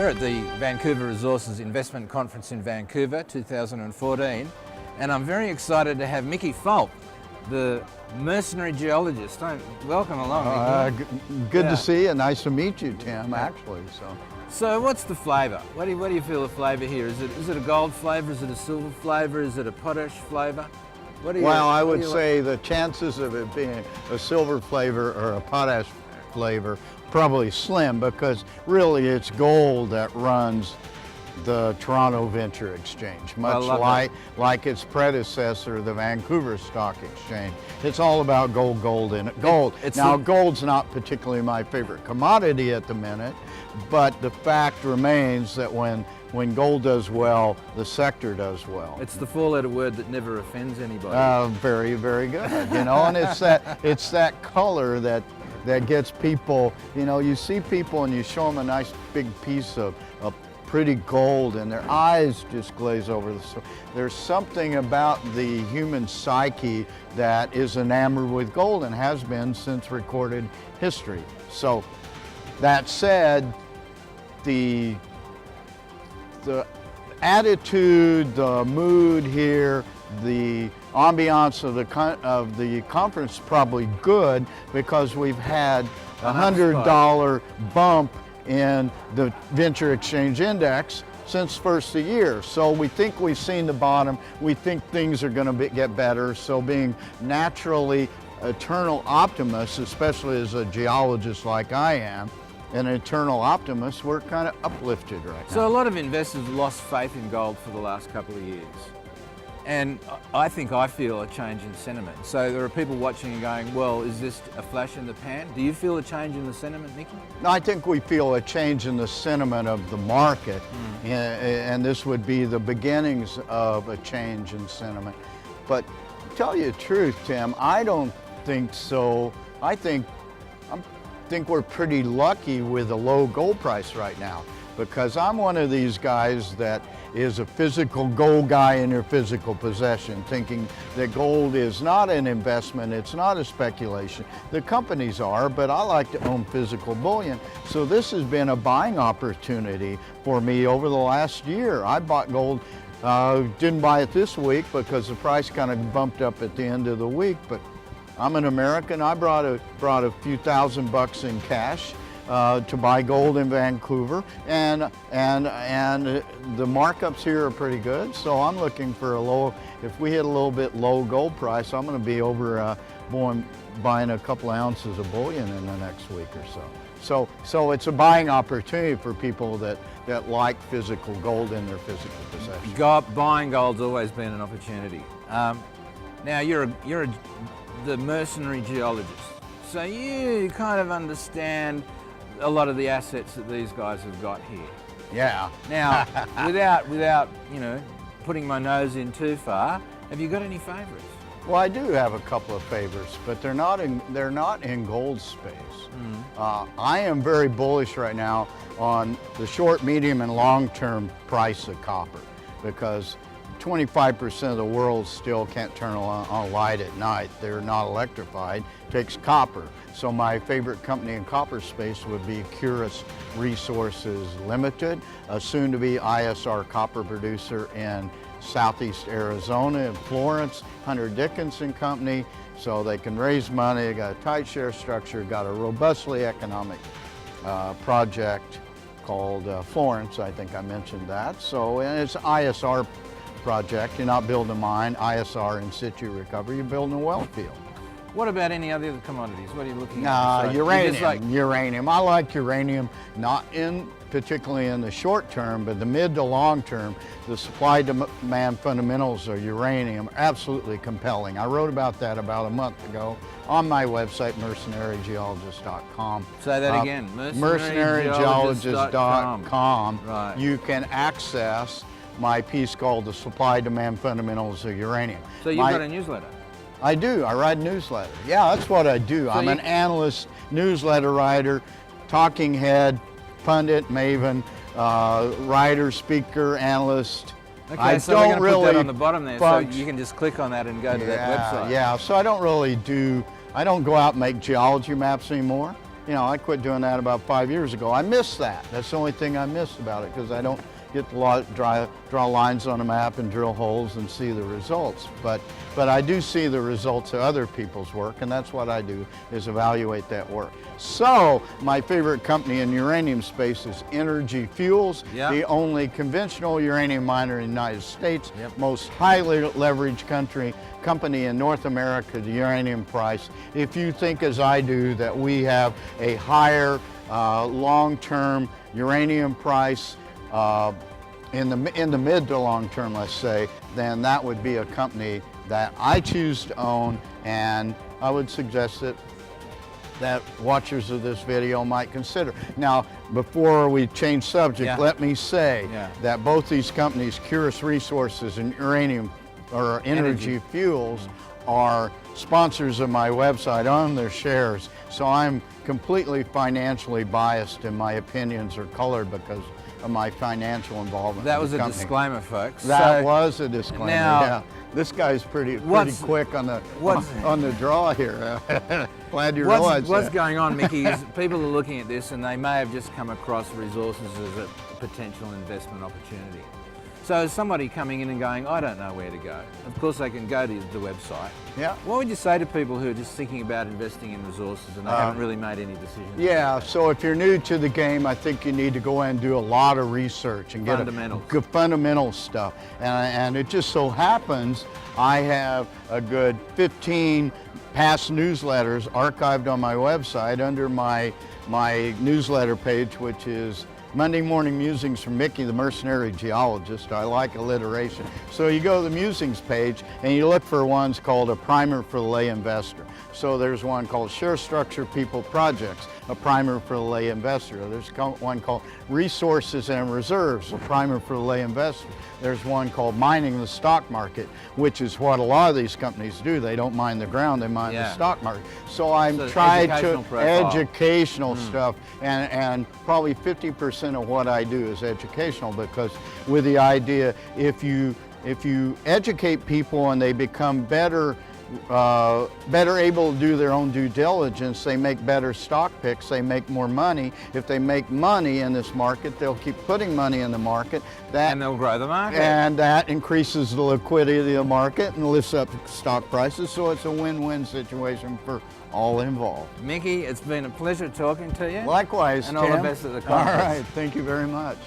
We're at the Vancouver Resources Investment Conference in Vancouver 2014, and I'm very excited to have Mickey Fulp, the Mercenary Geologist. Welcome along, Mickey. Good to see you. Nice to meet you, Tim, actually. So what's the flavour? What do you feel the flavour here? Is it a gold flavour? Is it a silver flavour? Is it a potash flavour? Well, I would say the chances of it being a silver flavor or a potash flavor probably slim, because really it's gold that runs the Toronto Venture Exchange, much like its predecessor, the Vancouver Stock Exchange. It's all about gold in it. Gold's not particularly my favorite commodity at the minute, but the fact remains that when gold does well, the sector does well. It's the four-letter word that never offends anybody. Very, very good. And it's that color that gets people. You see people and you show them a nice big piece of pretty gold and their eyes just glaze over. There's something about the human psyche that is enamored with gold and has been since recorded history. So that said, the attitude, the mood here, the ambiance of the conference is probably good, because we've had a $100 bump in the Venture Exchange Index since first of the year. So we think we've seen the bottom. We think things are going to get better. So being naturally eternal optimists, especially as a geologist like I am, an eternal optimist, we're kind of uplifted right now. So a lot of investors lost faith in gold for the last couple of years. And I feel a change in sentiment. So there are people watching and going, well, is this a flash in the pan? Do you feel a change in the sentiment, Mickey? No, I think we feel a change in the sentiment of the market, and this would be the beginnings of a change in sentiment. But to tell you the truth, Tim, I don't think so. I think we're pretty lucky with a low gold price right now, because I'm one of these guys that is a physical gold guy in your physical possession, thinking that gold is not an investment, it's not a speculation. The companies are, but I like to own physical bullion. So this has been a buying opportunity for me over the last year. I bought gold, didn't buy it this week because the price kind of bumped up at the end of the week, but I'm an American. I brought a few $1,000 in cash to buy gold in Vancouver, and the markups here are pretty good. So I'm looking for a low. If we hit a little bit low gold price, I'm going to be over buying a couple ounces of bullion in the next week or so. So it's a buying opportunity for people that like physical gold in their physical possession. Buying gold's always been an opportunity. Now you're the Mercenary Geologist, so you kind of understand a lot of the assets that these guys have got here. Yeah. Now, without putting my nose in too far, have you got any favourites? Well, I do have a couple of favorites, but they're not in gold space. I am very bullish right now on the short, medium, and long-term price of copper, because 25% of the world still can't turn on a light at night. They're not electrified. It takes copper. So my favorite company in copper space would be Curis Resources Limited, a soon-to-be ISR copper producer in southeast Arizona, in Florence, Hunter Dickinson Company. So they can raise money, they got a tight share structure, got a robustly economic project called Florence. I think I mentioned that. So, and it's ISR project. You're not building a mine, ISR, in situ recovery, you're building a well field. What about any other commodities? What are you looking at? Uranium. I like uranium, not particularly in the short term, but the mid to long term. The supply-demand fundamentals of uranium are absolutely compelling. I wrote about that about a month ago on my website, mercenarygeologist.com. Say that again. Mercenarygeologist.com. Right. You can access my piece called The Supply-Demand Fundamentals of Uranium. So you've got a newsletter? I do. I write a newsletter. Yeah, that's what I do. So I'm an analyst, newsletter writer, talking head, pundit, maven, writer, speaker, analyst. Okay, so we're going to put that on the bottom there, so you can just click on that and go to that website. Yeah, so I don't go out and make geology maps anymore. You know, I quit doing that about 5 years ago. I miss that. That's the only thing I miss about it, because I don't get to draw lines on a map and drill holes and see the results. But I do see the results of other people's work, and that's what I do, is evaluate that work. So my favorite company in uranium space is Energy Fuels, the only conventional uranium miner in the United States, most highly leveraged company in North America, the uranium price. If you think as I do that we have a higher long-term uranium price in the mid to long term, let's say, then that would be a company that I choose to own, and I would suggest that watchers of this video might consider. Now, before we change subject, let me say that both these companies, Curious Resources and Uranium or Energy Fuels, are sponsors of my website, own their shares. So I'm completely financially biased, and my opinions are colored because of my financial involvement. That was a disclaimer, folks. That was a disclaimer. Now, yeah. This guy's pretty quick on the draw here. Glad you realized what's that. going on, Mickey, is people are looking at this and they may have just come across resources as a potential investment opportunity. So as somebody coming in and going, I don't know where to go, of course they can go to the website. Yeah. What would you say to people who are just thinking about investing in resources and they haven't really made any decisions? Yeah, so if you're new to the game, I think you need to go in and do a lot of research and get fundamental stuff. And it just so happens I have a good 15 past newsletters archived on my website under my newsletter page, which is Monday Morning Musings from Mickey, the Mercenary Geologist. I like alliteration. So you go to the musings page and you look for ones called A Primer for the Lay Investor. So there's one called Share Structure People Projects, a primer for the lay investor. There's one called Resources and Reserves, a primer for the lay investor. There's one called Mining the Stock Market, which is what a lot of these companies do. They don't mine the ground, they mine the stock market. So I'm trying to educational stuff, and probably 50% of what I do is educational, because with the idea, if you educate people and they become better able to do their own due diligence, they make better stock picks, they make more money. If they make money in this market, they'll keep putting money in the market. And they'll grow the market. And that increases the liquidity of the market and lifts up stock prices, so it's a win-win situation for all involved. Mickey, it's been a pleasure talking to you. Likewise, and all the best at the conference. All right, thank you very much.